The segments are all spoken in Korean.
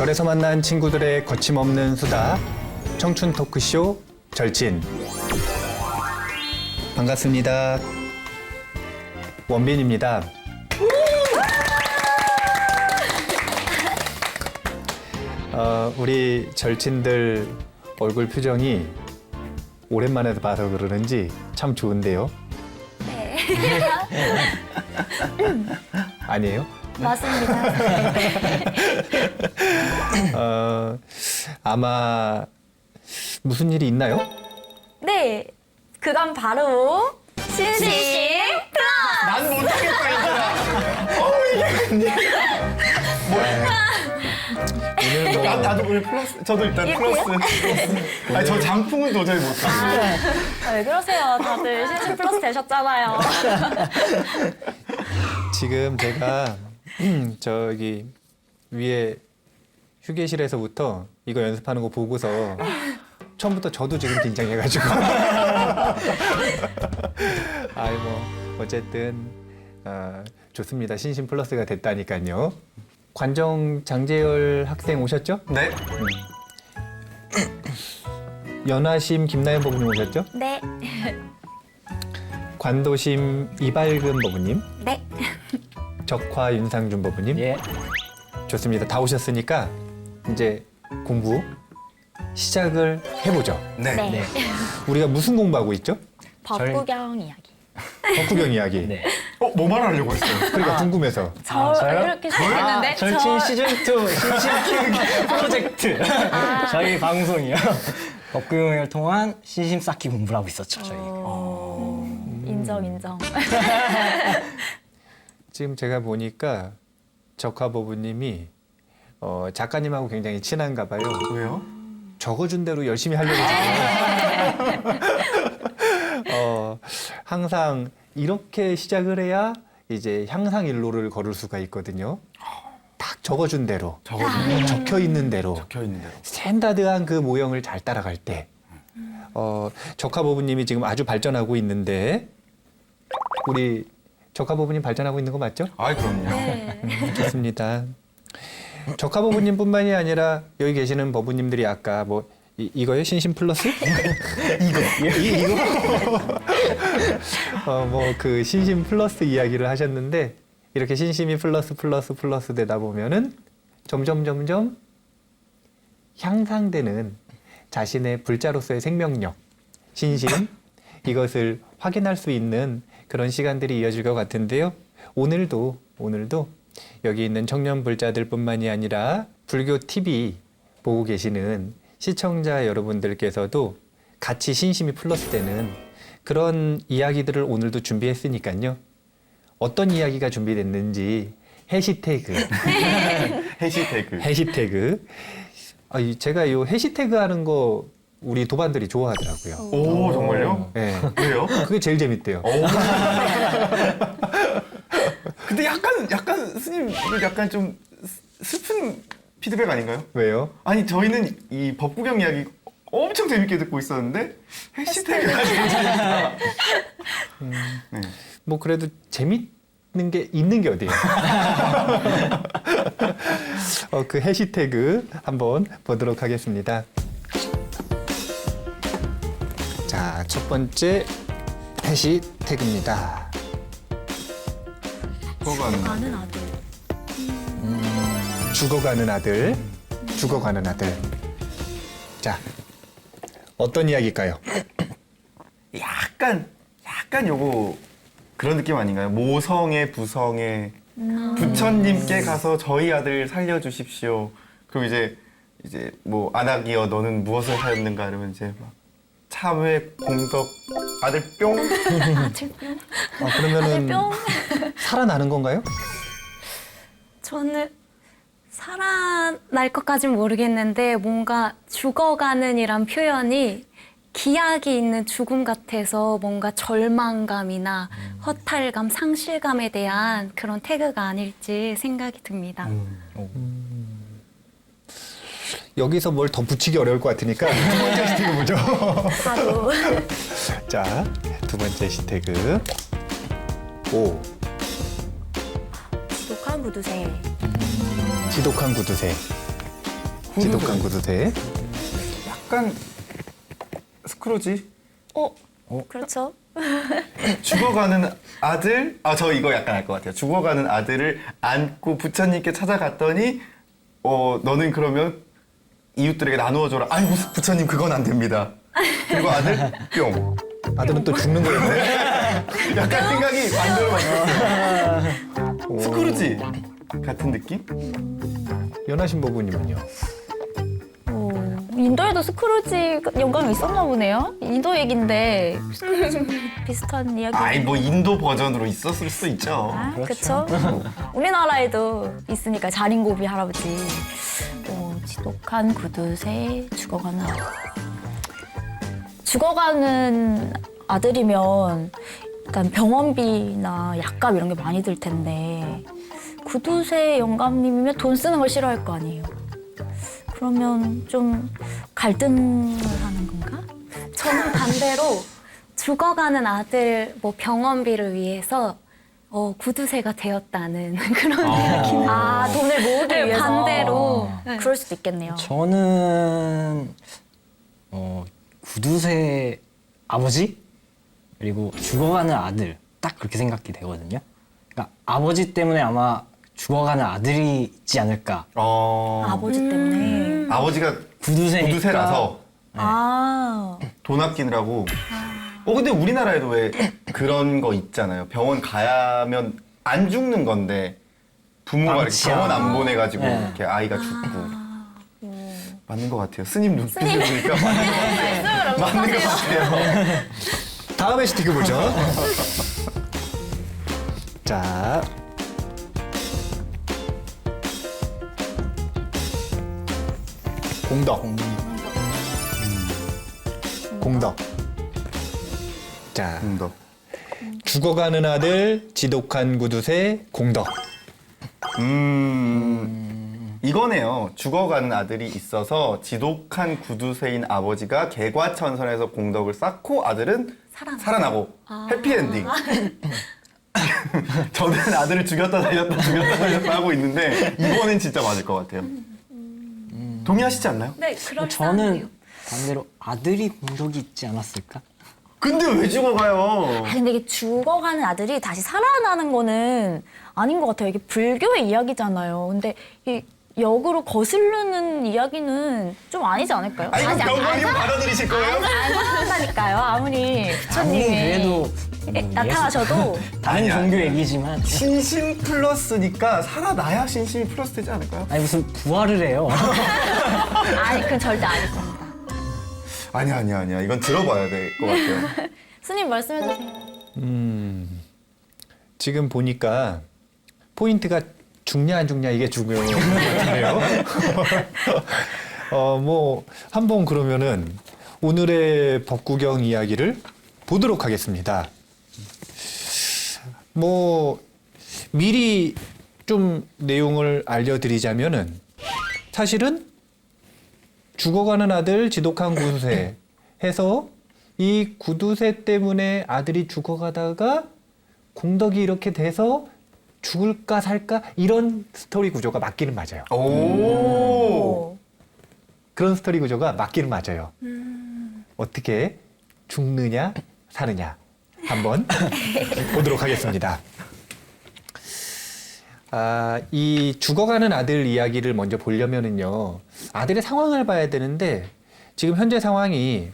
절에서 만난 친구들의 거침없는 수다, 청춘 토크쇼 절친. 반갑습니다. 원빈입니다. 우리 절친들 얼굴 표정이 오랜만에 봐서 그러는지 참 좋은데요. 네. 아니에요? 맞습니다. 아마 무슨 일이 있나요? 네. 그건 바로 신심 플러스! 난 못하겠다, 얘들아. 오늘 뭐 나도 오늘 플러스. 저도 일단 이렇게요? 플러스. 아니, 저 장풍은 도저히 못해요. 왜 그러세요? 다들 신심 플러스 되셨잖아요. 지금 제가 저기 위에 휴게실에서부터 이거 연습하는 거 보고서 처음부터 저도 지금 긴장해가지고 아이 뭐 어쨌든 좋습니다. 신심 플러스가 됐다니까요. 관정 장재열 학생 오셨죠? 네. 연화심 김나연 법무님 오셨죠? 네. 관도심 이발금 법무님, 네. 적화 윤상준 법무님. 예. 좋습니다. 다 오셨으니까 이제 공부 시작을 해보죠. 네. 네. 우리가 무슨 공부하고 있죠? 법구경 이야기. 덕후병 이야기. 네. 뭐 말하려고 했어요? 그러니까 궁금해서. 저요? 이렇게 시작했는데 절친 시즌2 신심 키우기 프로젝트. 저희 방송이요. 법규형을 통한 신심 쌓기 공부를 하고 있었죠, 저희. 인정. 지금 제가 보니까 적화 법무님이 작가님하고 굉장히 친한가 봐요. 왜요? 적어준 대로 열심히 하려고 지금. 항상 이렇게 시작을 해야 이제 향상 일로를 걸을 수가 있거든요. 딱 적어준 대로, 적혀 있는 대로, 적혀 있는 대로. 스탠다드한 그 모형을 잘 따라갈 때, 적화 법무님이 지금 아주 발전하고 있는데, 우리 적화 법무님 발전하고 있는 거 맞죠? 아이, 그럼요. 네. 좋습니다. 적화 법무님뿐만이 아니라 여기 계시는 법무님들이 아까 뭐 이거요? 신심 플러스? 이거? 뭐 그 신심 플러스 이야기를 하셨는데 이렇게 신심이 플러스 되다 보면은 점점 향상되는 자신의 불자로서의 생명력, 신심 이것을 확인할 수 있는 그런 시간들이 이어질 것 같은데요. 오늘도 여기 있는 청년 불자들뿐만이 아니라 불교 TV 보고 계시는 시청자 여러분들께서도 같이 신심이 플러스되는 그런 이야기들을 오늘도 준비했으니까요. 어떤 이야기가 준비됐는지 해시태그. 해시태그. 제가 이 해시태그 하는 거 우리 도반들이 좋아하더라고요. 오, 정말요? 네. 왜요? 그게 제일 재밌대요. 근데 약간 스님 이거 약간 좀 슬픈 피드백 아닌가요? 왜요? 아니 저희는 이 법구경 이야기 엄청 재밌게 듣고 있었는데 해시태그가 지금 재밌다. 네. 뭐 그래도 재밌는 게 있는 게 어디예요? 그 해시태그 한번 보도록 하겠습니다. 자, 첫 번째 해시태그입니다. 아는 아들. 죽어가는 아들. 자, 어떤 이야기일까요? 약간 요거 그런 느낌 아닌가요? 모성애 부성애 부처님께 가서 저희 아들 살려주십시오. 그리고 이제 뭐 안악이여 너는 무엇을 하였는가 이러면 이제 막 참회 공덕 아들 뿅. 아들뿅. 그러면은 아들뿅. 살아나는 건가요? 저는 살아날 것까진 모르겠는데 뭔가 죽어가는 이란 표현이 기약이 있는 죽음 같아서 뭔가 절망감이나 허탈감, 상실감에 대한 그런 태그가 아닐지 생각이 듭니다. 여기서 뭘 더 붙이기 어려울 것 같으니까 두 번째 해시태그 보죠. 바로 자, 두 번째 해시태그. 오, 지독한 구두쇠. 지독한 구두쇠. 지독한 구두쇠. 약간 스크루지? 그렇죠. 죽어가는 아들? 저 이거 약간 알 것 같아요. 죽어가는 아들을 안고 부처님께 찾아갔더니 너는 그러면 이웃들에게 나누어줘라. 아이고 부처님 그건 안 됩니다. 그리고 아들 뿅. 아들은 또 죽는 거였네. 약간 생각이 반대로 바뀌었어요. 스크루지 같은 느낌? 연하신 부부님은요? 인도에도 스크루지 영감이 있었나 보네요. 인도 얘긴데 스크루지 비슷한 이야기. 아이 뭐 인도 버전으로 있었을 수도 있죠. 그렇죠. 우리나라에도 있으니까 자린고비 할아버지. 지독한 구두쇠 죽어가는 아들. 죽어가는 아들이면 약간 병원비나 약값 이런 게 많이 들 텐데 구두쇠 영감님이면 돈 쓰는 걸 싫어할 거 아니에요. 그러면 좀 갈등을 하는 건가? 저는 반대로 죽어가는 아들 뭐 병원비를 위해서 구두쇠가 되었다는 그런 이야기는 돈을 모으기 네, 위해서. 반대로. 그럴 수도 있겠네요. 저는 구두쇠 아버지 그리고 죽어가는 아들 딱 그렇게 생각이 되거든요. 그러니까 아버지 때문에 아마 죽어가는 아들이 있지 않을까. 아버지 때문에. 아버지가 구두쇠니까. 구두쇠라서 돈 아끼느라고. 근데 우리나라에도 왜 그런 거 있잖아요. 병원 가면 안 죽는 건데 부모가 이렇게 망치야. 병원 안 보내가지고 네. 이렇게 아이가 죽고. 맞는 것 같아요. 스님 눈빛을 보니까 맞는 것 같아요. 다음 해시태그 보죠. 자. 공덕. 공덕. 자, 더. 죽어가는 아들, 지독한 구두쇠, 공덕. 이거네요. 죽어가는 아들이 있어서 지독한 구두쇠인 아버지가 개과천선에서 공덕을 쌓고 아들은 살아나고 해피엔딩. 저는 아들을 죽였다 살렸다 하고 있는데 이번엔 진짜 맞을 것 같아요. 동의하시지 않나요? 네, 그럴 저는 반대로 아들이 공덕이 있지 않았을까? 근데 왜 죽어가요? 근데 이게 죽어가는 아들이 다시 살아나는 거는 아닌 것 같아요. 이게 불교의 이야기잖아요. 근데 이 역으로 거슬르는 이야기는 좀 아니지 않을까요? 아니 그럼 병원이면 받아들이실 거예요? 안 살아난다니까요. 아무리 아니 부처님이 그래도 나타나셔도 다른 아니, 종교 아니. 얘기지만 신심 플러스니까 살아나야 신심이 플러스 되지 않을까요? 아니 무슨 부활을 해요. 아니 그건 절대 아닐 겁니다. 아니야. 이건 들어봐야 될 것 같아요. 스님 말씀해 주세요. 지금 보니까 포인트가 죽냐 안 죽냐 이게 중요한 것 같네요. 뭐 한번 그러면은 오늘의 법구경 이야기를 보도록 하겠습니다. 뭐 미리 좀 내용을 알려드리자면은 사실은 죽어가는 아들 지독한 구두쇠 해서 이 구두쇠 때문에 아들이 죽어가다가 공덕이 이렇게 돼서 죽을까 살까 이런 스토리 구조가 맞기는 맞아요. 오. 그런 스토리 구조가 맞기는 맞아요. 어떻게 죽느냐 사느냐 한번 보도록 하겠습니다. 이 죽어가는 아들 이야기를 먼저 보려면은요 아들의 상황을 봐야 되는데 지금 현재 상황이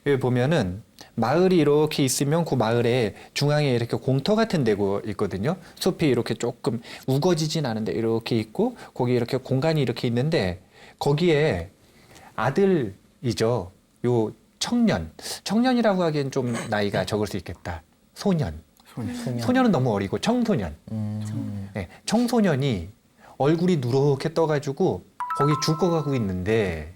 여기 보면은 마을이 이렇게 있으면 그 마을에 중앙에 이렇게 공터 같은 데가 있거든요. 숲이 이렇게 조금 우거지진 않은데 이렇게 있고 거기 이렇게 공간이 이렇게 있는데 거기에 아들이죠. 요 청년이라고 하기엔 좀 나이가 적을 수 있겠다. 소년은 너무 어리고 청소년. 네, 청소년이 얼굴이 누렇게 떠가지고 거기 죽어가고 있는데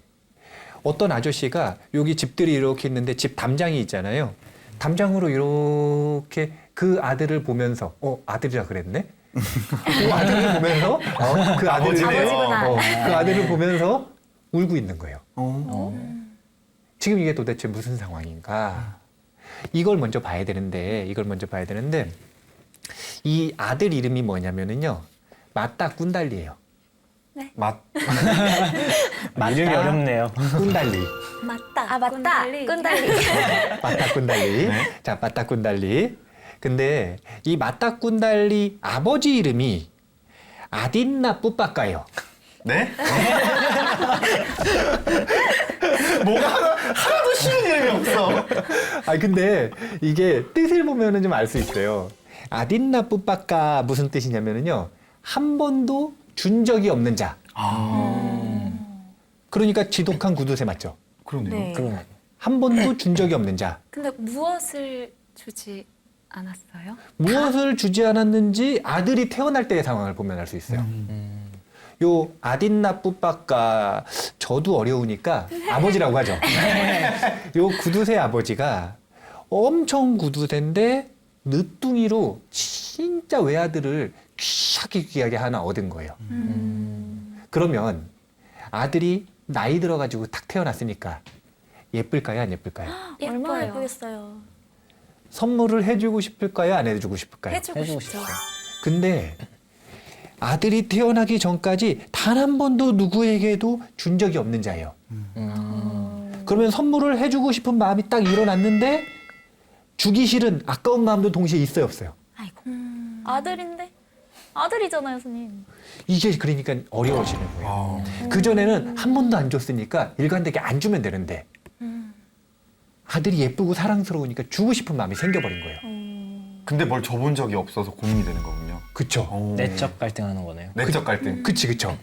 어떤 아저씨가 여기 집들이 이렇게 있는데 집 담장이 있잖아요. 담장으로 이렇게 그 아들을 보면서 아들이라 그랬네? 그 아들을 보면서 그 아들을 아버지구나. 그 아들을 보면서 울고 있는 거예요. 지금 이게 도대체 무슨 상황인가? 이걸 먼저 봐야 되는데 이 아들 이름이 뭐냐면은요. 맞다 꾼달리예요. 맞. 이름이 어렵네요. 꾼달리. 맞다. 아 맞다. 꾼달리. 맞다 꾼달리. 자, 맞다 꾼달리. 근데 이 맞다 꾼달리 아버지 이름이 아딘나 뿌빠까요. 네? 뭐가 하나도 쉬운 이름이 없어. 아 근데 이게 뜻을 보면은 좀 알 수 있어요. 아딘나 뿌빠까 무슨 뜻이냐면은요. 한 번도 준 적이 없는 자. 그러니까 지독한 구두쇠 맞죠? 그러네요. 네. 그러네. 한 번도 준 적이 없는 자. 근데 무엇을 주지 않았어요? 무엇을 주지 않았는지 아들이 태어날 때의 상황을 보면 알 수 있어요. 요 아딘나 뿌빠까 저도 어려우니까 아버지라고 하죠. 요 구두쇠 아버지가 엄청 구두쇠인데 늦둥이로 진짜 외아들을 귀하게 하나 얻은 거예요. 그러면 아들이 나이 들어가지고 탁 태어났으니까 예쁠까요, 안 예쁠까요? 얼마나 예뻐요. 예쁘겠어요. 선물을 해주고 싶을까요, 안 해주고 싶을까요? 해주고 해주고 싶죠. 싶죠. 근데 아들이 태어나기 전까지 단 한 번도 누구에게도 준 적이 없는 자예요. 그러면 선물을 해주고 싶은 마음이 딱 일어났는데 주기 싫은 아까운 마음도 동시에 있어요, 없어요? 아이고. 아들인데? 아들이잖아요, 스님. 이게 그러니까 어려워지는 거예요. 그전에는 한 번도 안 줬으니까 일관되게 안 주면 되는데 아들이 예쁘고 사랑스러우니까 주고 싶은 마음이 생겨버린 거예요. 근데 뭘 줘본 적이 없어서 고민이 되는 거군요. 그쵸? 오. 내적 갈등하는 거네요. 내적 갈등. 그쵸.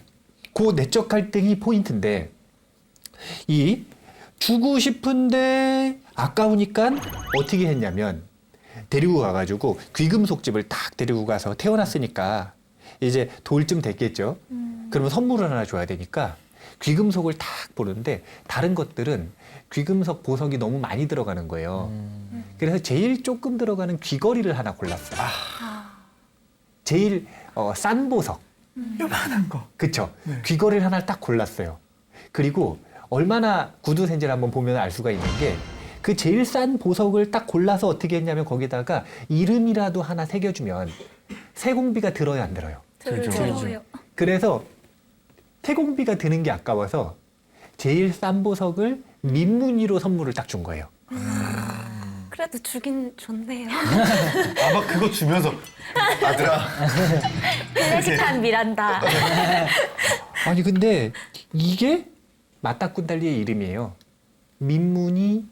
그 내적 갈등이 포인트인데 이 주고 싶은데 아까우니까 어떻게 했냐면 데리고 가가지고 귀금속집을 딱 데리고 가서 태어났으니까 이제 돌쯤 됐겠죠. 그러면 선물을 하나 줘야 되니까 귀금속을 딱 보는데 다른 것들은 귀금속 보석이 너무 많이 들어가는 거예요. 그래서 제일 조금 들어가는 귀걸이를 하나 골랐어요. 제일 싼 보석. 요만한 거. 그쵸? 귀걸이를 하나 딱 골랐어요. 그리고 얼마나 구두쇠인지를 한번 보면 알 수가 있는 게 그 제일 싼 보석을 딱 골라서 어떻게 했냐면 거기다가 이름이라도 하나 새겨주면 세공비가 들어요, 안 들어요? 들어요. 그래서 태공비가 드는 게 아까워서 제일 싼 보석을 민무늬로 선물을 딱 준 거예요. 그래도 주긴 좋네요. 아마 그거 주면서 아들아. 클래식한 미란다. 아니 근데 이게 맞다꾼달리의 이름이에요. 민무늬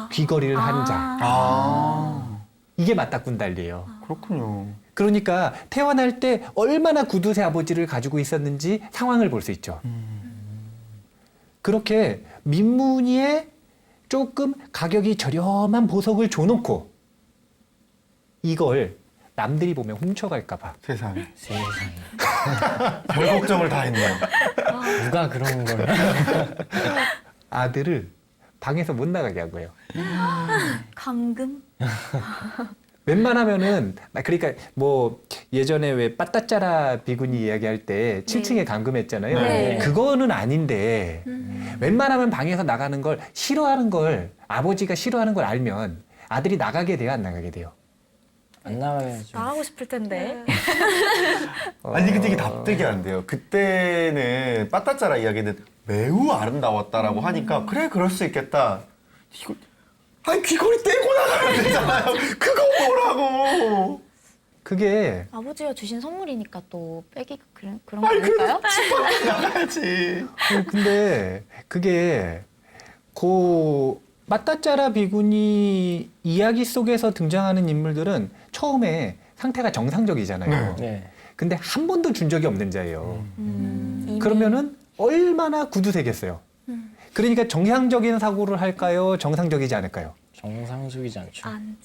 귀걸이를 한 자. 아 이게 맞다꾼달리예요. 그렇군요. 그러니까 태어날 때 얼마나 구두쇠 아버지를 가지고 있었는지 상황을 볼 수 있죠. 그렇게 민무늬에 조금 가격이 저렴한 보석을 줘놓고 이걸 남들이 보면 훔쳐갈까봐 세상에. 세상에. 별 걱정을 다 했네요. 누가 그런 걸. 아들을 방에서 못 나가게 한 거예요. 감금? 웬만하면은 그러니까 뭐 예전에 왜 빠따짜라 비구니 이야기할 때 7층에 감금했잖아요. 네. 그거는 아닌데 웬만하면 방에서 나가는 걸 싫어하는 걸 아버지가 싫어하는 걸 알면 아들이 나가게 돼요, 안 나가게 돼요? 안 나와야죠. 나가고 싶을 텐데. 아니 근데 이게 납득이 안 돼요. 그때는 빠따짜라 이야기는 매우 아름다웠다라고 하니까 그래 그럴 수 있겠다. 이거 아니 귀걸이 떼고 나가야 되잖아요. 그거 뭐라고? 그게 아버지가 주신 선물이니까 또 빼기 그런 거 아니 아닐까요? 그래도 집안에 나가야지. 근데 그게 그 빠따짜라 비구니 이야기 속에서 등장하는 인물들은 처음에 상태가 정상적이잖아요. 네. 근데 한 번도 준 적이 없는 자예요. 이미 그러면은 얼마나 구두쇠겠어요. 그러니까 정상적인 사고를 할까요? 정상적이지 않을까요? 정상적이지 않죠. 안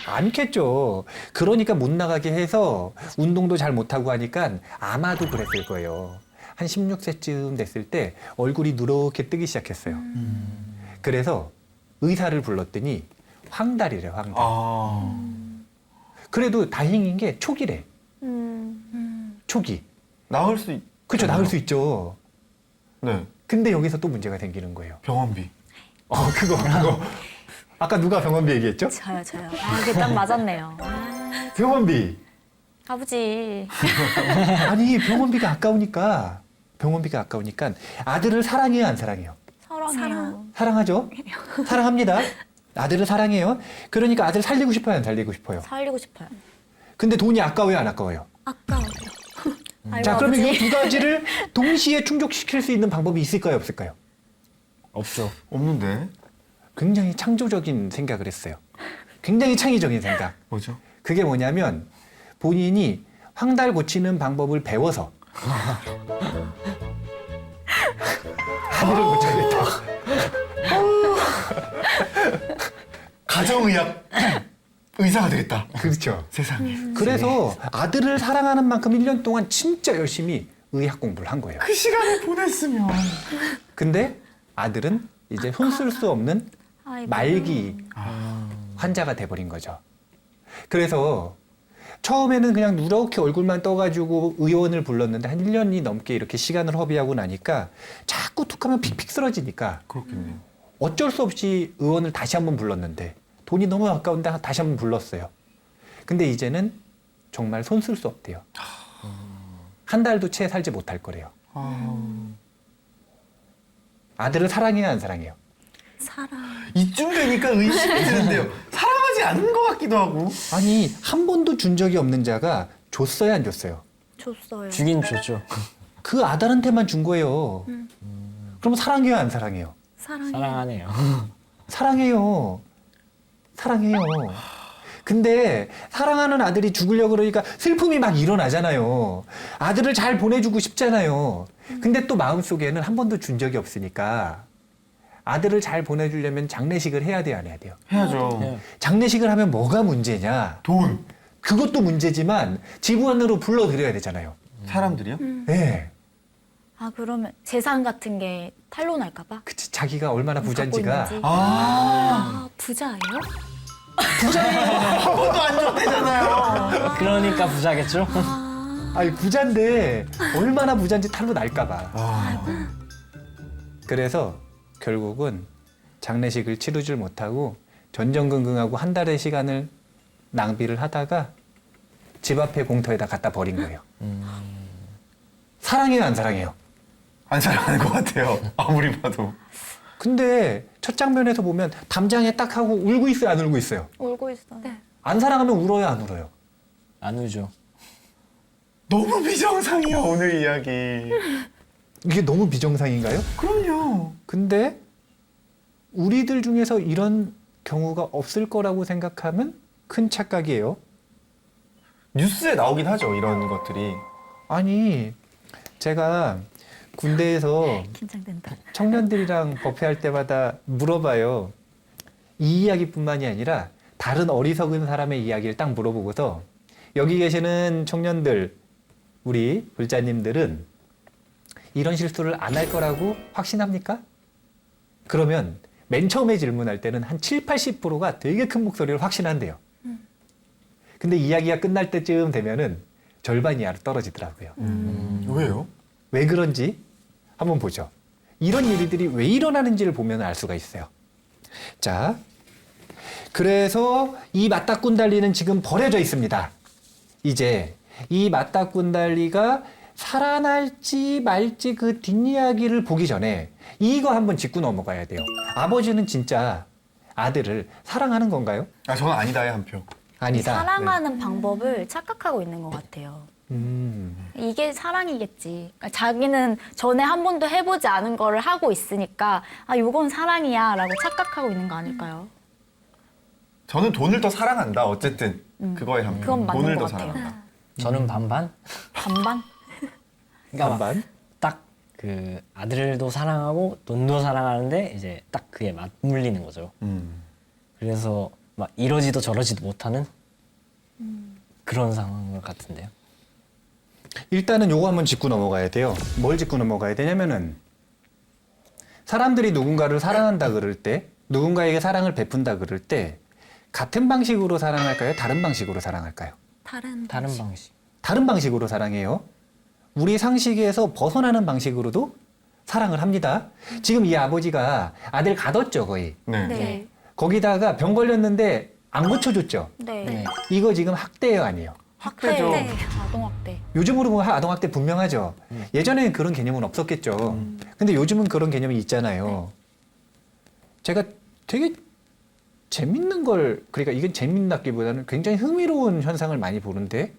않겠죠. 그러니까 못 나가게 해서 운동도 잘 못하고 하니까 아마도 그랬을 거예요. 한 16세쯤 됐을 때 얼굴이 누렇게 뜨기 시작했어요. 그래서 의사를 불렀더니 황달이래요, 황달. 아 그래도 다행인 게 초기래. 초기. 나을 수 있. 그렇죠, 나을 수 있죠. 네 근데 여기서 또 문제가 생기는 거예요. 병원비. 그거. 아까 누가 병원비 얘기했죠? 저요. 아, 이게 딱 맞았네요. 병원비. 아버지. 아니 병원비가 아까우니까 아들을 사랑해요 안 사랑해요? 사랑해요. 사랑하죠? 사랑합니다. 아들을 사랑해요. 그러니까 아들 살리고 싶어요 안 살리고 싶어요? 살리고 싶어요. 근데 돈이 아까워요 안 아까워요? 아까워요. 아이고, 자 그러면 아버지. 이 두 가지를 동시에 충족시킬 수 있는 방법이 있을까요 없을까요? 없죠. 없는데 굉장히 창조적인 생각을 했어요. 굉장히 창의적인 생각. 뭐죠? 그게 뭐냐면 본인이 황달 고치는 방법을 배워서 아들을 고쳐야겠다. 가정의학 의사가 되겠다. 그렇죠. 세상에. 그래서 아들을 사랑하는 만큼 1년 동안 진짜 열심히 의학 공부를 한 거예요. 그 시간을 보냈으면. 근데 아들은 이제 손 쓸 수 없는 아이고. 말기 환자가 돼버린 거죠. 그래서 처음에는 그냥 누렇게 얼굴만 떠가지고 의원을 불렀는데 한 1년이 넘게 이렇게 시간을 허비하고 나니까 자꾸 툭하면 픽픽 쓰러지니까 그렇겠네요. 어쩔 수 없이 의원을 다시 한번 불렀는데 돈이 너무 아까운데 다시 한번 불렀어요. 근데 이제는 정말 손 쓸 수 없대요. 한 달도 채 살지 못할 거래요. 아들을 사랑해요 안 사랑해요? 사랑. 이쯤 되니까 의심이 드는데요. 사랑하지 않는 것 같기도 하고. 아니 한 번도 준 적이 없는 자가 줬어요 안 줬어요? 줬어요. 주긴 줬죠. 그 아들한테만 준 거예요. 그럼 사랑해요 안 사랑해요? 사랑해. 사랑하네요. 사랑해요. 사랑해요. 근데 사랑하는 아들이 죽으려고 그러니까 슬픔이 막 일어나잖아요. 아들을 잘 보내주고 싶잖아요. 근데 또 마음속에는 한 번도 준 적이 없으니까 아들을 잘 보내주려면 장례식을 해야 돼요 안 해야 돼요? 해야죠. 네. 장례식을 하면 뭐가 문제냐? 돈. 그것도 문제지만 집안으로 불러들여야 되잖아요. 사람들이요? 네. 아 그러면 재산 같은 게 탄로 날까봐? 그치, 자기가 얼마나 갖고 부자인지가. 있는지. 아, 부자예요? 한 번도 안 줬대잖아요. 그러니까 부자겠죠? 아니 부자인데 얼마나 부자인지 탄로 날까봐. 아, 그래서 결국은 장례식을 치르질 못하고 전전긍긍하고 한 달의 시간을 낭비를 하다가 집 앞에 공터에다 갖다 버린 거예요. 사랑해요 안 사랑해요? 안 사랑하는 것 같아요. 아무리 봐도. 근데 첫 장면에서 보면 담장에 딱 하고 울고 있어요 안 울고 있어요? 울고 있어요. 네. 안 사랑하면 울어요 안 울어요? 안 우죠. 너무 비정상이야 오늘 이야기. 이게 너무 비정상인가요? 그럼요. 근데 우리들 중에서 이런 경우가 없을 거라고 생각하면 큰 착각이에요. 뉴스에 나오긴 하죠 이런 것들이. 아니 제가 군대에서 긴장된다. 청년들이랑 법회할 때마다 물어봐요. 이 이야기뿐만이 아니라 다른 어리석은 사람의 이야기를 딱 물어보고서 여기 계시는 청년들, 우리 불자님들은 이런 실수를 안 할 거라고 확신합니까? 그러면 맨 처음에 질문할 때는 한 7, 80%가 되게 큰 목소리로 확신한대요. 근데 이야기가 끝날 때쯤 되면은 절반 이하로 떨어지더라고요. 왜요? 왜 그런지 한번 보죠. 이런 일들이 왜 일어나는지를 보면 알 수가 있어요. 자, 그래서 이 맞닥꾼달리는 지금 버려져 있습니다. 이제 이 맞닥꾼달리가 살아날지 말지 그 뒷이야기를 보기 전에 이거 한번 짚고 넘어가야 돼요. 아버지는 진짜 아들을 사랑하는 건가요? 아 저는 아니다의 한 표. 아니다. 사랑하는 방법을 착각하고 있는 것 같아요. 이게 사랑이겠지. 그러니까 자기는 전에 한 번도 해보지 않은 거를 하고 있으니까 아 요건 사랑이야 라고 착각하고 있는 거 아닐까요? 저는 돈을 더 사랑한다. 어쨌든 그거에 한 표. 그건 맞는 돈을 것 더 같아요. 사랑한다. 저는 반반? 반반? 그러니까 반반? 딱 그 아들도 사랑하고 돈도 사랑하는데 이제 딱 그게 맞물리는 거죠. 그래서 막 이러지도 저러지도 못하는 그런 상황 같은데요. 일단은 요거 한번 짚고 넘어가야 돼요. 뭘 짚고 넘어가야 되냐면은 사람들이 누군가를 사랑한다 그럴 때, 누군가에게 사랑을 베푼다 그럴 때 같은 방식으로 사랑할까요? 다른 방식으로 사랑할까요? 다른 다른 방식. 다른 방식으로 사랑해요. 우리 상식에서 벗어나는 방식으로도 사랑을 합니다. 지금 이 아버지가 아들 가뒀죠, 거의. 네. 네. 거기다가 병 걸렸는데 안 고쳐줬죠. 네. 네. 이거 지금 학대예요, 아니에요? 학대죠. 네. 아동학대. 요즘으로 보면 아동학대 분명하죠. 예전에는 그런 개념은 없었겠죠. 근데 요즘은 그런 개념이 있잖아요. 제가 되게 재밌는 걸, 그러니까 이건 재밌다기보다는 굉장히 흥미로운 현상을 많이 보는데,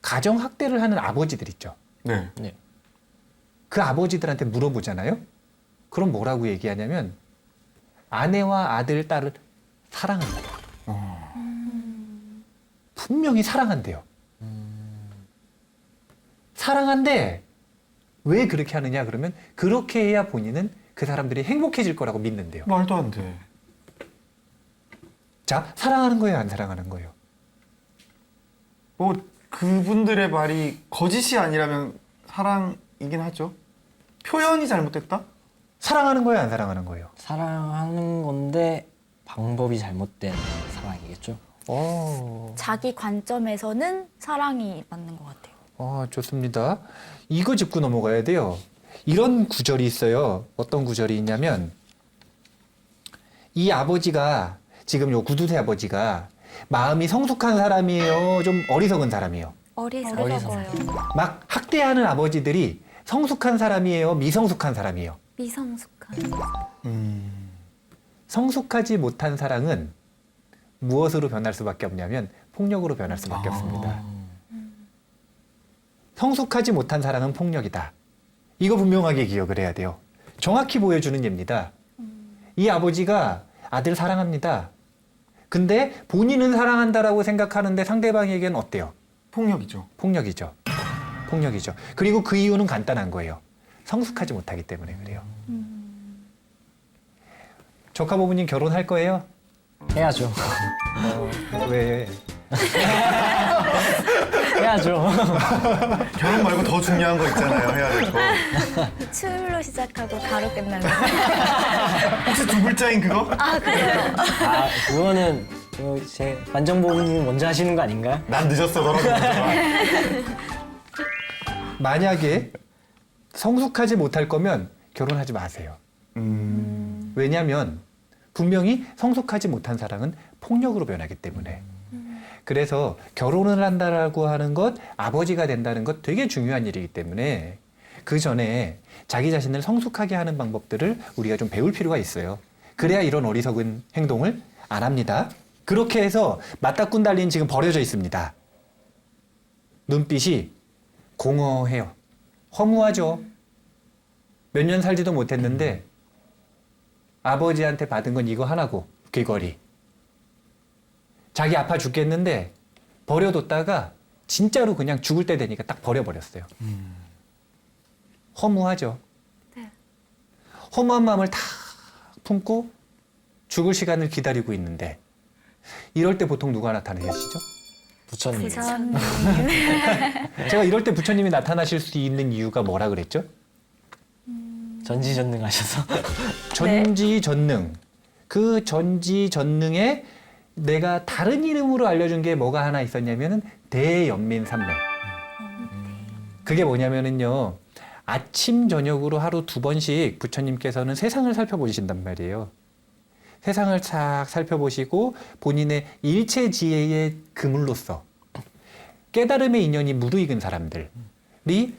가정학대를 하는 아버지들 있죠. 네. 네. 그 아버지들한테 물어보잖아요. 그럼 뭐라고 얘기하냐면 아내와 아들, 딸을 사랑한다. 분명히 사랑한대요. 사랑한데 왜 그렇게 하느냐 그러면 그렇게 해야 본인은 그 사람들이 행복해질 거라고 믿는데요. 말도 안 돼. 자, 사랑하는 거예요, 안 사랑하는 거예요? 뭐 그분들의 말이 거짓이 아니라면 사랑이긴 하죠. 표현이 잘못됐다? 사랑하는 거예요, 안 사랑하는 거예요? 사랑하는 건데 방법이 잘못된 사랑이겠죠. 자기 관점에서는 사랑이 맞는 것 같아요. 좋습니다. 이거 짚고 넘어가야 돼요. 이런 구절이 있어요. 어떤 구절이 있냐면 이 아버지가 지금 요 구두쇠 아버지가 마음이 성숙한 사람이에요, 좀 어리석은 사람이에요? 어리석어요. 막 학대하는 아버지들이 성숙한 사람이에요, 미성숙한 사람이에요? 미성숙한. 성숙하지 못한 사랑은 무엇으로 변할 수밖에 없냐면 폭력으로 변할 수밖에 없습니다. 성숙하지 못한 사랑은 폭력이다. 이거 분명하게 기억을 해야 돼요. 정확히 보여주는 예입니다. 이 아버지가 아들 사랑합니다. 근데 본인은 사랑한다라고 생각하는데 상대방에게는 어때요? 폭력이죠. 폭력이죠. 폭력이죠. 그리고 그 이유는 간단한 거예요. 성숙하지 못하기 때문에 그래요. 조카부부님 결혼할 거예요? 해야죠. 왜? 해야죠. 결혼 말고 더 중요한 거 있잖아요. 해야 될 거. 춤으로 시작하고 가로 끝나는 거. 혹시 두 글자인 그거? 아, 그래요? 아, 그거는 제 만정보부님이 먼저 하시는 거 아닌가요? 난 늦었어. 너라도 먼저 와. 만약에 성숙하지 못할 거면 결혼하지 마세요. 왜냐하면 분명히 성숙하지 못한 사랑은 폭력으로 변하기 때문에. 그래서 결혼을 한다라고 하는 것, 아버지가 된다는 것 되게 중요한 일이기 때문에 그 전에 자기 자신을 성숙하게 하는 방법들을 우리가 좀 배울 필요가 있어요. 그래야 이런 어리석은 행동을 안 합니다. 그렇게 해서 맞다꾼 달린 지금 버려져 있습니다. 눈빛이 공허해요. 허무하죠. 몇 년 살지도 못했는데 아버지한테 받은 건 이거 하나고 귀걸이. 자기 아파 죽겠는데 버려뒀다가 진짜로 그냥 죽을 때 되니까 딱 버려버렸어요. 허무하죠. 네. 허무한 마음을 다 품고 죽을 시간을 기다리고 있는데 이럴 때 보통 누가 나타나시죠? 부처님. 부처님. 제가 이럴 때 부처님이 나타나실 수 있는 이유가 뭐라 그랬죠? 전지전능하셔서. 전지전능. 그 전지전능에 내가 다른 이름으로 알려준 게 뭐가 하나 있었냐면은 대연민산맥. 그게 뭐냐면은요. 아침 저녁으로 하루 2번씩 부처님께서는 세상을 살펴보신단 말이에요. 세상을 싹 살펴보시고 본인의 일체지혜의 그물로서 깨달음의 인연이 무르익은 사람들이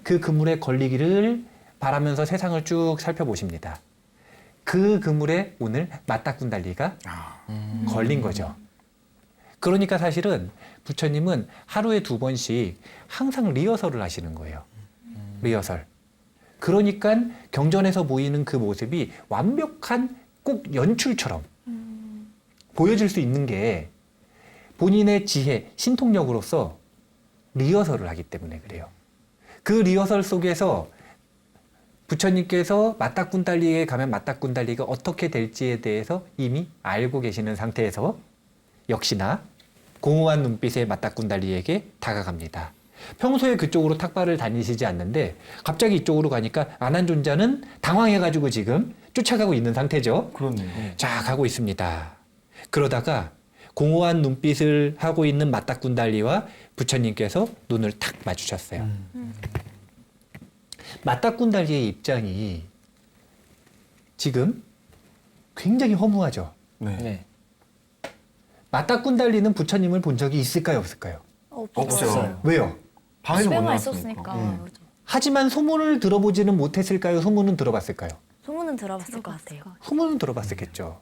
그 그물에 걸리기를 바라면서 세상을 쭉 살펴보십니다. 그 그물에 오늘 맞다꾼달리가 걸린 거죠. 그러니까 사실은 부처님은 하루에 2번씩 항상 리허설을 하시는 거예요. 리허설. 그러니까 경전에서 보이는 그 모습이 완벽한 꼭 연출처럼 보여질 수 있는 게 본인의 지혜, 신통력으로서 리허설을 하기 때문에 그래요. 그 리허설 속에서 부처님께서 맞다꾼달리에 가면 맞다꾼달리가 어떻게 될지에 대해서 이미 알고 계시는 상태에서 역시나 공허한 눈빛의 맞다꾼달리에게 다가갑니다. 평소에 그쪽으로 탁발을 다니시지 않는데 갑자기 이쪽으로 가니까 아난존자는 당황해가지고 지금 쫓아가고 있는 상태죠. 그렇네요. 자, 가고 있습니다. 그러다가 공허한 눈빛을 하고 있는 맞다꾼달리와 부처님께서 눈을 탁 마주쳤어요. 맞다꾼달리의 입장이 지금 굉장히 허무하죠. 네. 네. 맞다꾼달리는 부처님을 본 적이 있을까요, 없을까요? 없어요. 왜요? 방에서 못 집에만 나왔으니까. 있었으니까. 그렇죠. 하지만 소문을 들어보지는 못했을까요? 소문은 들어봤을까요? 소문은 들어봤을 것 같아요. 소문은 들어봤겠죠.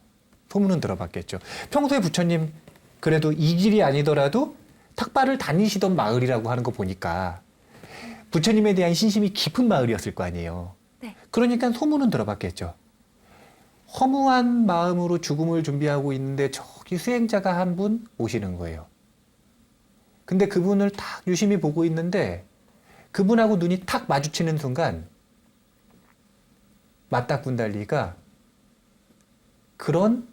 소문은 들어봤겠죠. 평소에 부처님 그래도 이 길이 아니더라도 탁발을 다니시던 마을이라고 하는 거 보니까 부처님에 대한 신심이 깊은 마을이었을 거 아니에요. 네. 그러니까 소문은 들어봤겠죠. 허무한 마음으로 죽음을 준비하고 있는데 저기 수행자가 한 분 오시는 거예요. 근데 그분을 탁 유심히 보고 있는데 그분하고 눈이 탁 마주치는 순간 맞닥군달리가 그런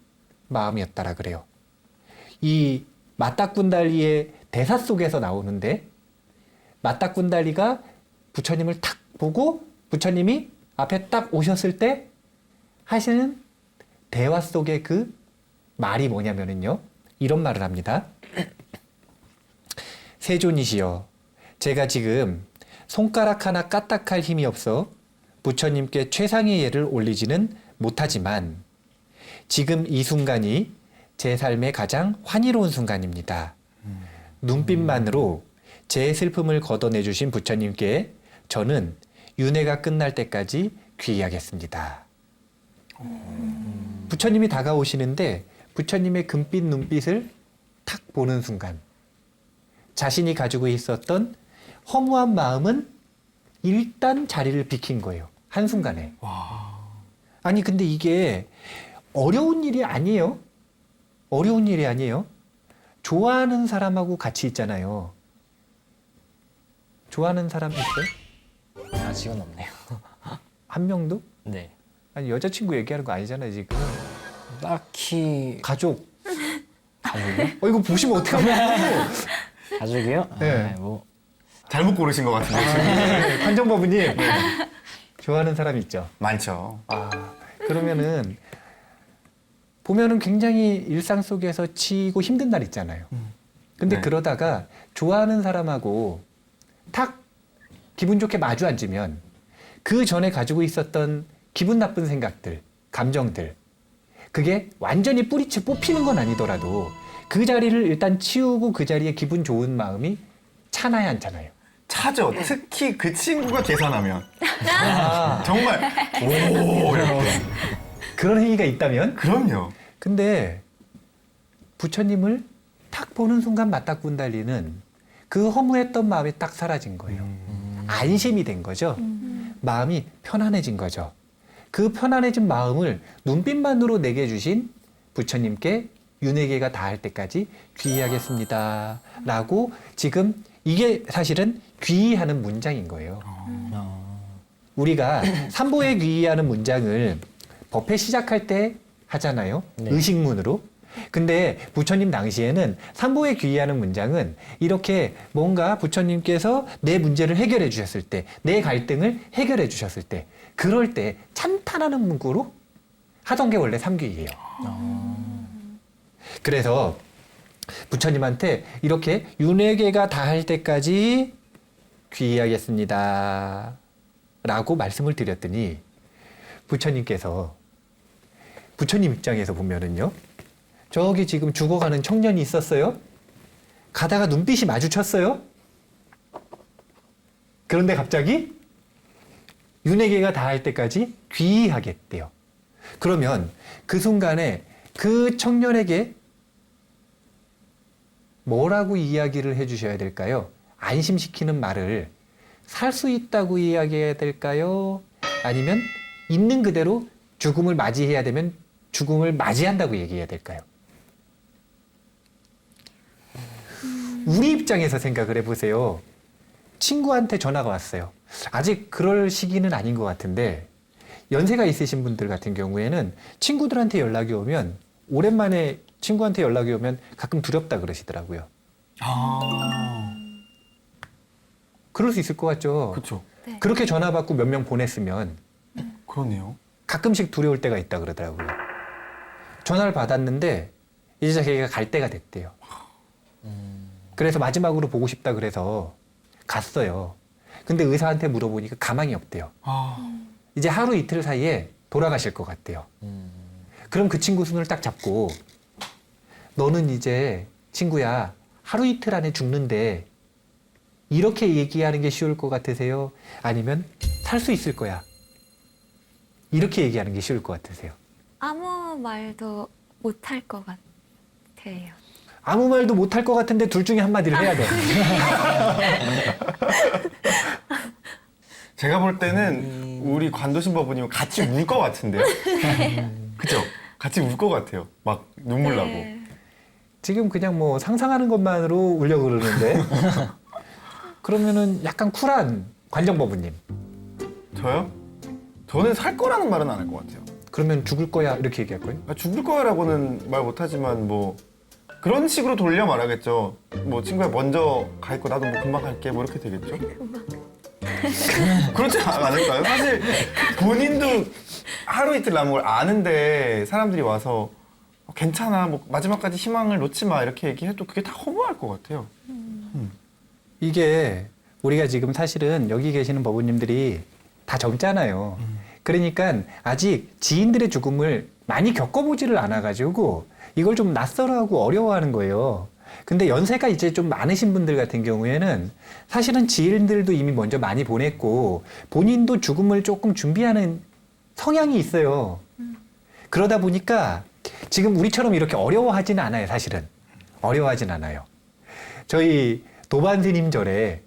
마음이었다라 그래요. 이 맞닥군달리의 대사 속에서 나오는데 맞닥군달리가 부처님을 탁 보고 부처님이 앞에 딱 오셨을 때 하시는 대화 속의 그 말이 뭐냐면은요. 이런 말을 합니다. 세존이시여, 제가 지금 손가락 하나 까딱할 힘이 없어 부처님께 최상의 예를 올리지는 못하지만 지금 이 순간이 제 삶의 가장 환희로운 순간입니다. 눈빛만으로 제 슬픔을 걷어내주신 부처님께 저는 윤회가 끝날 때까지 귀의하겠습니다. 부처님이 다가오시는데 부처님의 금빛 눈빛을 탁 보는 순간 자신이 가지고 있었던 허무한 마음은 일단 자리를 비킨 거예요. 한순간에. 아니 근데 이게 어려운 일이 아니에요. 어려운 일이 아니에요. 좋아하는 사람하고 같이 있잖아요. 좋아하는 사람 있어요? 아직은 없네요. 한 명도? 네. 아니 여자친구 얘기하는 거 아니잖아요 지금. 딱히 가족. 가족이요? 이거 보시면 어떡하면. 가족이요? 네. 뭐 잘못 고르신 것 같은데 지금. 판정법은님 좋아하는 사람 있죠? 많죠. 그러면은 보면은 굉장히 일상 속에서 치고 힘든 날 있잖아요. 근데 네. 그러다가 좋아하는 사람하고 탁 기분 좋게 마주 앉으면 그 전에 가지고 있었던 기분 나쁜 생각들, 감정들 그게 완전히 뿌리채 뽑히는 건 아니더라도 그 자리를 일단 치우고 그 자리에 기분 좋은 마음이 차나야 않잖아요. 차죠. 특히 그 친구가 계산하면 아, 정말 오 이렇게. 그런 행위가 있다면? 그럼요. 근데 부처님을 탁 보는 순간 맞닥군달리는 그 허무했던 마음이 딱 사라진 거예요. 안심이 된 거죠. 마음이 편안해진 거죠. 그 편안해진 마음을 눈빛만으로 내게 주신 부처님께 윤회계가 닿을 때까지 귀의하겠습니다. 라고 지금 이게 사실은 귀의하는 문장인 거예요. 우리가 삼보에 귀의하는 문장을 법회 시작할 때 하잖아요. 네. 의식문으로. 근데 부처님 당시에는 삼보에 귀의하는 문장은 이렇게 뭔가 부처님께서 내 문제를 해결해 주셨을 때, 내 갈등을 해결해 주셨을 때, 그럴 때 찬탄하는 문구로 하던 게 원래 삼귀예요. 그래서 부처님한테 이렇게 윤회계가 닿을 때까지 귀의하겠습니다. 라고 말씀을 드렸더니 부처님께서 부처님 입장에서 보면은요. 저기 지금 죽어가는 청년이 있었어요. 가다가 눈빛이 마주쳤어요. 그런데 갑자기 윤회계가 닿을 때까지 귀의하겠대요. 그러면 그 순간에 그 청년에게 뭐라고 이야기를 해주셔야 될까요? 안심시키는 말을 살 수 있다고 이야기해야 될까요? 아니면 있는 그대로 죽음을 맞이해야 되면 죽음을 맞이한다고 얘기해야 될까요? 우리 입장에서 생각을 해보세요. 친구한테 전화가 왔어요. 아직 그럴 시기는 아닌 것 같은데 연세가 있으신 분들 같은 경우에는 친구들한테 연락이 오면 오랜만에 친구한테 연락이 오면 가끔 두렵다 그러시더라고요. 그럴 수 있을 것 같죠? 그렇죠. 그렇게 전화 받고 몇 명 보냈으면 그러네요. 가끔씩 두려울 때가 있다 그러더라고요. 전화를 받았는데 이제 자기가 갈 때가 됐대요. 그래서 마지막으로 보고 싶다 그래서 갔어요. 근데 의사한테 물어보니까 가망이 없대요. 이제 하루 이틀 사이에 돌아가실 것 같대요. 그럼 그 친구 손을 딱 잡고 너는 이제 친구야 하루 이틀 안에 죽는데 이렇게 얘기하는 게 쉬울 것 같으세요? 아니면 살 수 있을 거야? 이렇게 얘기하는 게 쉬울 것 같으세요? 아무 말도 못할 것 같아요. 아무 말도 못할 것 같은데 둘 중에 한마디를 해야 돼. 제가 볼 때는 우리 관도신 법부님은 같이 울 것 같은데요. 그죠? 같이 울 것 같아요. 막 눈물 나고. 네. 지금 그냥 뭐 상상하는 것만으로 울려고 그러는데 그러면은 약간 쿨한 관정법부님. 저요? 저는 살 거라는 말은 안 할 것 같아요. 그러면 죽을 거야 이렇게 얘기할 거예요? 아, 죽을 거라고는 말 못하지만 뭐 그런 식으로 돌려 말하겠죠. 뭐 친구야 먼저 가 있고 나도 뭐 금방 갈게 뭐 이렇게 되겠죠. 그렇지 않을까요? 사실 본인도 하루 이틀 남은 걸 아는데 사람들이 와서 괜찮아 뭐 마지막까지 희망을 놓지 마 이렇게 얘기해도 그게 다 허무할 것 같아요. 이게 우리가 지금 사실은 여기 계시는 법우님들이 다 젊잖아요. 그러니까 아직 지인들의 죽음을 많이 겪어보지를 않아가지고 이걸 좀 낯설어하고 어려워하는 거예요. 근데 연세가 이제 좀 많으신 분들 같은 경우에는 사실은 지인들도 이미 먼저 많이 보냈고 본인도 죽음을 조금 준비하는 성향이 있어요. 그러다 보니까 지금 우리처럼 이렇게 어려워하지는 않아요, 사실은. 어려워하진 않아요. 저희 도반스님 절에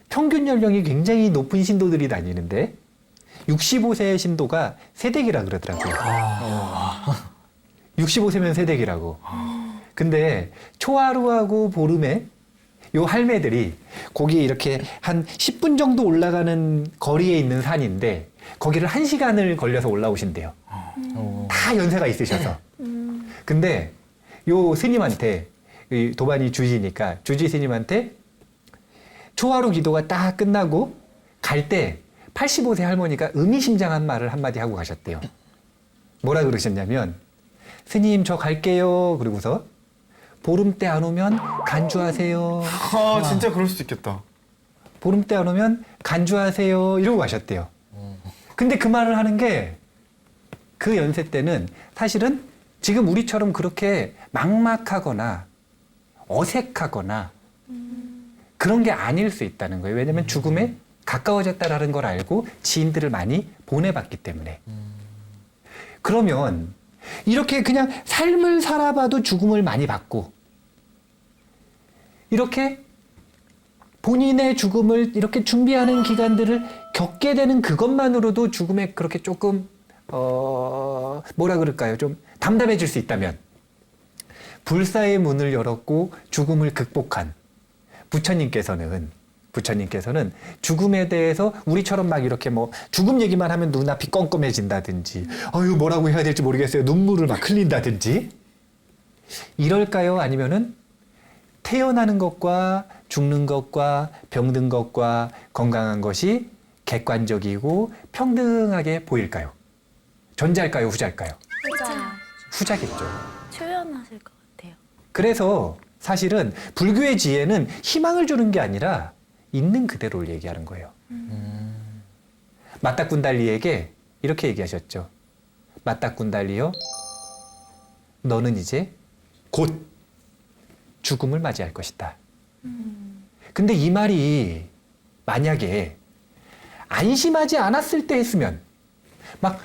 평균 연령이 굉장히 높은 신도들이 다니는데 65세 신도가 새댁이라 그러더라고요. 65세면 새댁이라고. 근데 초하루하고 보름에 요 할매들이 거기 이렇게 한 10분 정도 올라가는 거리에 있는 산인데 거기를 1시간을 걸려서 올라오신대요. 다 연세가 있으셔서. 근데 요 스님한테 이 도반이 주지니까 주지 스님한테 초하루 기도가 딱 끝나고 갈 때 85세 할머니가 의미심장한 말을 한마디 하고 가셨대요. 뭐라 그러셨냐면 스님 저 갈게요. 그러고서 보름 때 안 오면 간주하세요. 아 진짜 그럴 수도 있겠다. 보름 때 안 오면 간주하세요. 이러고 가셨대요. 근데 그 말을 하는 게 그 연세 때는 사실은 지금 우리처럼 그렇게 막막하거나 어색하거나 그런 게 아닐 수 있다는 거예요. 왜냐하면 죽음에 가까워졌다라는 걸 알고 지인들을 많이 보내봤기 때문에. 그러면 이렇게 그냥 삶을 살아봐도 죽음을 많이 봤고 이렇게 본인의 죽음을 이렇게 준비하는 기간들을 겪게 되는 그것만으로도 죽음에 그렇게 조금 뭐라 그럴까요? 좀 담담해질 수 있다면 불사의 문을 열었고 죽음을 극복한 부처님께서는 죽음에 대해서 우리처럼 막 이렇게 뭐 죽음 얘기만 하면 눈앞이 껌껌해진다든지 아유 뭐라고 해야 될지 모르겠어요. 눈물을 막 흘린다든지 이럴까요? 아니면은 태어나는 것과 죽는 것과 병든 것과 건강한 것이 객관적이고 평등하게 보일까요? 전자일까요? 후자일까요? 진짜 후자겠죠. 초연하실 것 같아요. 그래서 사실은 불교의 지혜는 희망을 주는 게 아니라 있는 그대로를 얘기하는 거예요. 마따꾼달리에게 이렇게 얘기하셨죠. 마따꾼달리여, 너는 이제 곧 죽음을 맞이할 것이다. 근데 이 말이 만약에 안심하지 않았을 때 했으면 막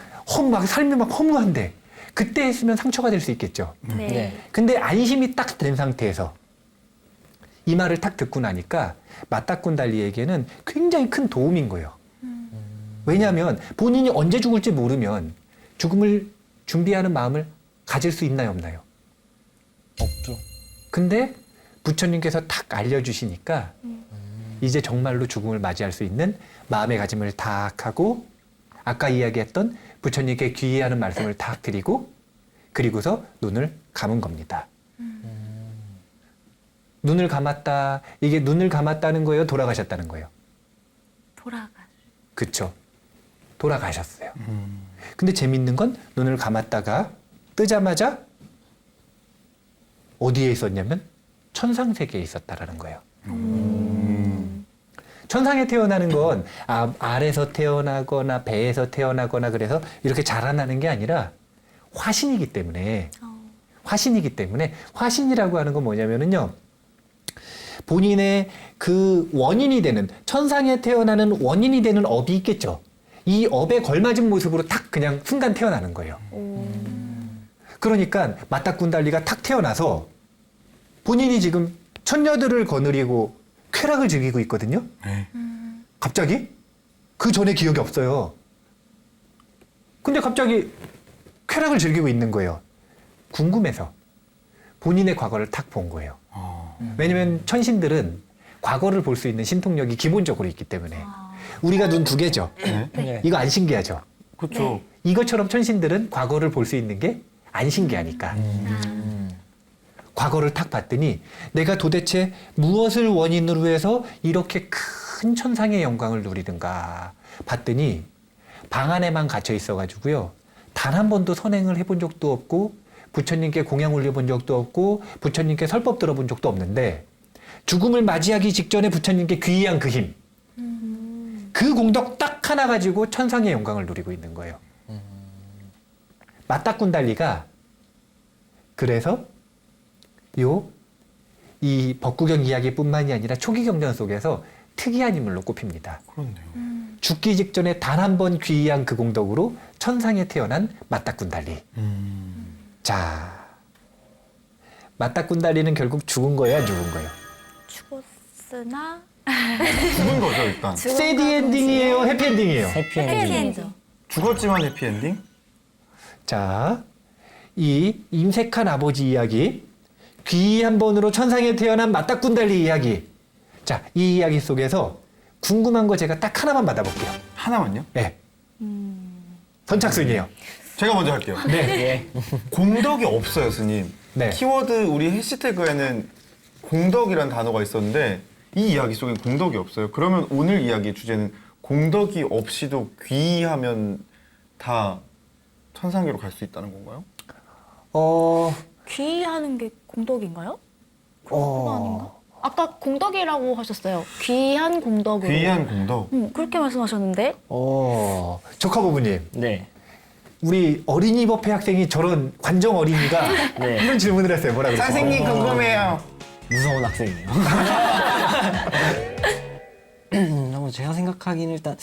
삶이 막 허무한데 그때 했으면 상처가 될 수 있겠죠. 네. 네. 근데 안심이 딱 된 상태에서 이 말을 딱 듣고 나니까 마따꾼달리에게는 굉장히 큰 도움인 거예요. 왜냐하면 본인이 언제 죽을지 모르면 죽음을 준비하는 마음을 가질 수 있나요, 없나요? 없죠. 근데 부처님께서 딱 알려주시니까 이제 정말로 죽음을 맞이할 수 있는 마음의 가짐을 딱 하고 아까 이야기했던 부처님께 귀의하는 말씀을 딱 드리고 그리고서 눈을 감은 겁니다. 눈을 감았다. 이게 눈을 감았다는 거예요? 돌아가셨다는 거예요? 그쵸. 돌아가셨어요. 근데 재밌는 건 눈을 감았다가 뜨자마자 어디에 있었냐면 천상세계에 있었다라는 거예요. 천상에 태어나는 건 알에서 태어나거나 배에서 태어나거나 그래서 이렇게 자라나는 게 아니라 화신이기 때문에 화신이라고 하는 건 뭐냐면은요. 본인의 그 원인이 되는 천상에 태어나는 원인이 되는 업이 있겠죠. 이 업에 걸맞은 모습으로 탁 그냥 순간 태어나는 거예요. 그러니까 맞닥군달리가 탁 태어나서 본인이 지금 처녀들을 거느리고 쾌락을 즐기고 있거든요. 네. 갑자기 그 전에 기억이 없어요. 근데 갑자기 쾌락을 즐기고 있는 거예요. 궁금해서 본인의 과거를 탁 본 거예요. 왜냐면 천신들은 과거를 볼 수 있는 신통력이 기본적으로 있기 때문에 우리가 눈 두 개죠. 네. 네. 이거 안 신기하죠. 그렇죠. 이것처럼 천신들은 과거를 볼 수 있는 게 안 신기하니까. 과거를 탁 봤더니 내가 도대체 무엇을 원인으로 해서 이렇게 큰 천상의 영광을 누리든가 봤더니 방 안에만 갇혀 있어가지고요. 단 한 번도 선행을 해본 적도 없고 부처님께 공양 올려본 적도 없고 부처님께 설법 들어본 적도 없는데 죽음을 맞이하기 직전에 부처님께 귀의한 그 힘. 그 공덕 딱 하나 가지고 천상의 영광을 누리고 있는 거예요. 맞닥군달리가 그래서 이 법구경 이야기뿐만이 아니라 초기 경전 속에서 특이한 인물로 꼽힙니다. 그렇네요. 죽기 직전에 단 한 번 귀의한 그 공덕으로 천상에 태어난 맞닥군달리. 자, 맞닥군달리는 결국 죽은 거예요, 안 죽은 거예요? 죽었으나 죽은 거죠 일단. 새드 엔딩이에요, 해피 엔딩이에요? 해피엔딩. 해피엔딩. 죽었지만 해피엔딩? 자, 이 임색한 아버지 이야기, 귀 한 번으로 천상에 태어난 맞닥군달리 이야기. 자, 이 이야기 속에서 궁금한 거 제가 딱 하나만 받아볼게요. 하나만요? 네. 선착순이에요. 제가 먼저 할게요. 네. 공덕이 없어요, 스님. 네. 키워드 우리 해시태그에는 공덕이라는 단어가 있었는데 이 이야기 속엔 공덕이 없어요. 그러면 오늘 이야기의 주제는 공덕이 없이도 귀하면 다 천상계로 갈 수 있다는 건가요? 귀하는 게 공덕인가요? 그거 아닌가? 아까 공덕이라고 하셨어요. 귀한 공덕으로. 귀한 공덕. 그렇게 말씀하셨는데 조카 부부님. 네. 우리 어린이 법회 학생이 저런 관정 어린이가 네. 이런 질문을 했어요. 뭐라 그랬죠? 선생님 궁금해요. 무서운 학생이네요. 제가 생각하기는 일단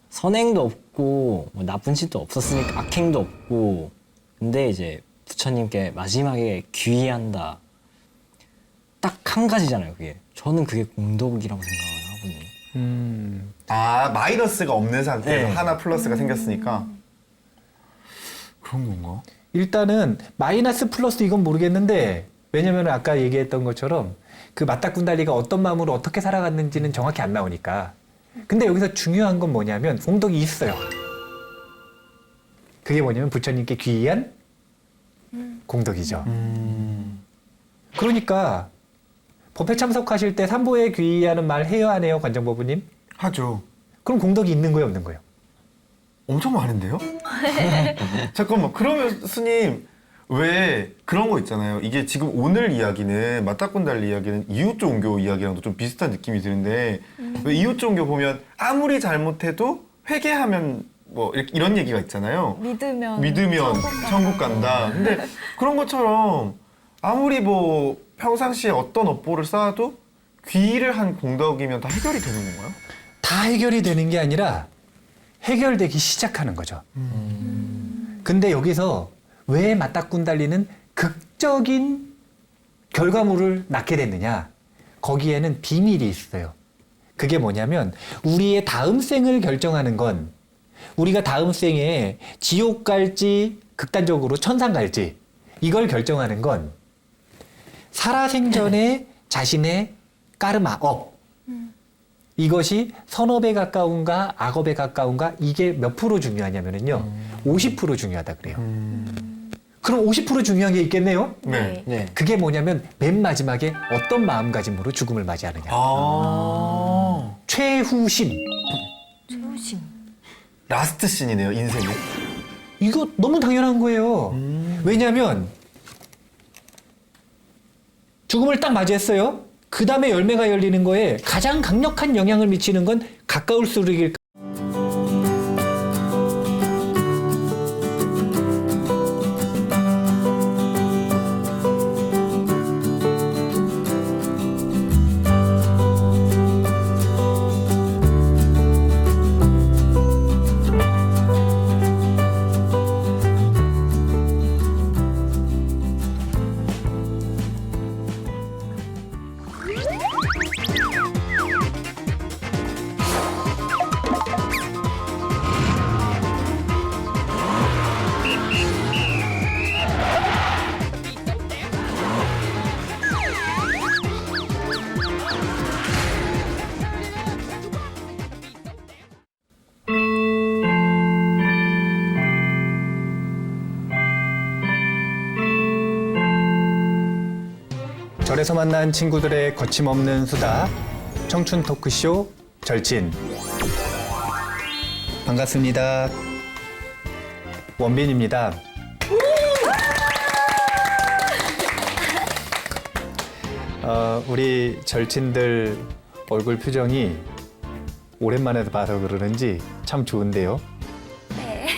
선행도 없고 뭐 나쁜 짓도 없었으니까 악행도 없고 근데 이제 부처님께 마지막에 귀의한다. 딱 한 가지잖아요, 그게. 저는 그게 공덕이라고 생각을 하거든요. 아, 마이너스가 없는 상태에서 네. 하나 플러스가 생겼으니까. 그런 건가? 일단은 마이너스 플러스 이건 모르겠는데 왜냐면 아까 얘기했던 것처럼 그 맞닥군달리가 어떤 마음으로 어떻게 살아갔는지는 정확히 안 나오니까. 근데 여기서 중요한 건 뭐냐면 공덕이 있어요. 그게 뭐냐면 부처님께 귀의한 공덕이죠. 그러니까 법회 참석하실 때 삼보에 귀의하는 말 해요 안 해요, 관정법부님? 하죠. 그럼 공덕이 있는 거예요, 없는 거예요? 엄청 많은데요? 잠깐만, 그러면 스님 왜 그런 거 있잖아요. 이게 지금 오늘 이야기는 맞닥군달리 이야기는 이웃종교 이야기랑도 좀 비슷한 느낌이 드는데 왜 이웃종교 보면 아무리 잘못해도 회개하면 뭐 이런 얘기가 있잖아요. 믿으면 천국 간다. 근데 그런 것처럼 아무리 뭐 평상시에 어떤 업보를 쌓아도 귀의를 한 공덕이면 다 해결이 되는 건가요? 다 해결이 되는 게 아니라 해결되기 시작하는 거죠. 근데 여기서 왜 맞닥군달리는 극적인 결과물을 낳게 됐느냐? 거기에는 비밀이 있어요. 그게 뭐냐면 우리의 다음 생을 결정하는 건 우리가 다음 생에 지옥 갈지 극단적으로 천상 갈지 이걸 결정하는 건 살아생전에 자신의 까르마, 업 이것이 선업에 가까운가 악업에 가까운가 이게 몇 프로 중요하냐면요 50% 중요하다 그래요. 그럼 50% 중요한 게 있겠네요. 네. 네. 그게 뭐냐면 맨 마지막에 어떤 마음가짐으로 죽음을 맞이하느냐. 아. 최후심. 조심. 라스트 씬이네요, 인생의. 이거 너무 당연한 거예요. 왜냐하면 죽음을 딱 맞이했어요. 그 다음에 열매가 열리는 거에 가장 강력한 영향을 미치는 건 가까울수록 절에서 만난 친구들의 거침없는 수다, 청춘 토크쇼 절친. 반갑습니다. 원빈입니다. 우리 절친들 얼굴 표정이 오랜만에 봐서 그러는지 참 좋은데요. 네.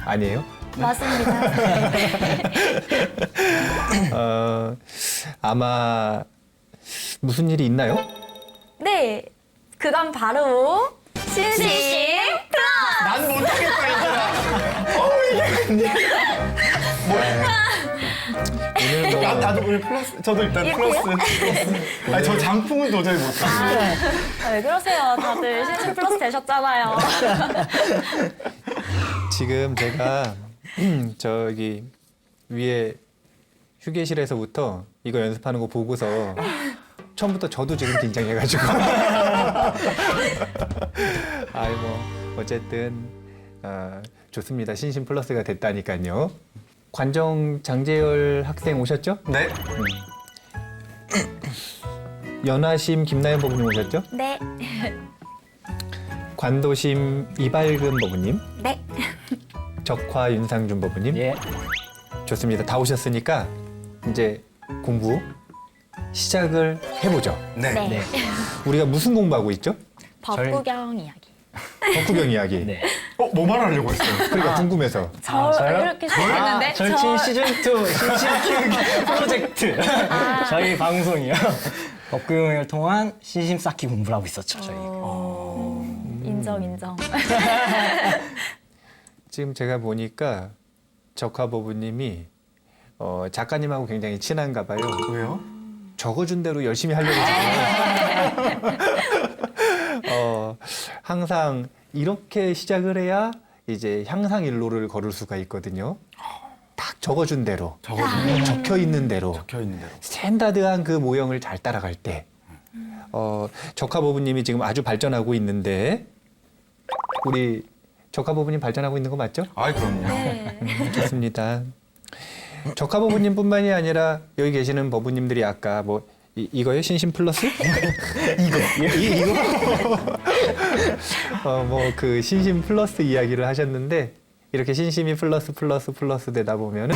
아니에요? 맞습니다. 아마 무슨 일이 있나요? 네. 그건 바로 신심 플러스! 난 못하겠다 얘들아. 오늘 뭐 나도 오늘 플러스. 저도 일단 플러스. 아니 저 장풍은 도저히 못해. 왜 그러세요? 다들 신심 플러스 되셨잖아요. 지금 제가 저기 위에 휴게실에서부터 이거 연습하는 거 보고서 처음부터 저도 지금 긴장해가지고 아이 뭐 어쨌든 좋습니다. 신심 플러스가 됐다니까요. 관정 장재열 학생 오셨죠? 네. 연화심 김나연 법무님 오셨죠? 네. 관도심 이발금 법무님, 네. 적화 윤상준 법무님. 예. 좋습니다. 다 오셨으니까 이제 공부 시작을 해보죠. 네. 네. 네. 우리가 무슨 공부하고 있죠? 법구경 이야기. 덕후병 이야기. 네. 뭐 말하려고 했어요? 그러니까 궁금해서. 저요? 이렇게 시작했는데 절친 시즌2 신심 키우기 프로젝트. 저희 방송이요. 법규형을 통한 신심 쌓기 공부를 하고 있었죠, 저희. 인정. 지금 제가 보니까 적화 법무님이 작가님하고 굉장히 친한가 봐요. 왜요? 적어준 대로 열심히 하려고 지금. 항상 이렇게 시작을 해야 이제 향상 일로를 걸을 수가 있거든요. 딱 적어준 대로, 적혀 있는 대로, 적혀 있는 대로. 스탠다드한 그 모형을 잘 따라갈 때, 적화 법무님이 지금 아주 발전하고 있는데, 우리 적화 법무님 발전하고 있는 거 맞죠? 아이 그럼요. 네. 좋습니다. 적화 법무님뿐만이 아니라 여기 계시는 법무님들이 아까 뭐 이거요? 신심 플러스? 이거. 뭐 그 신심 플러스 이야기를 하셨는데 이렇게 신심이 플러스 되다 보면은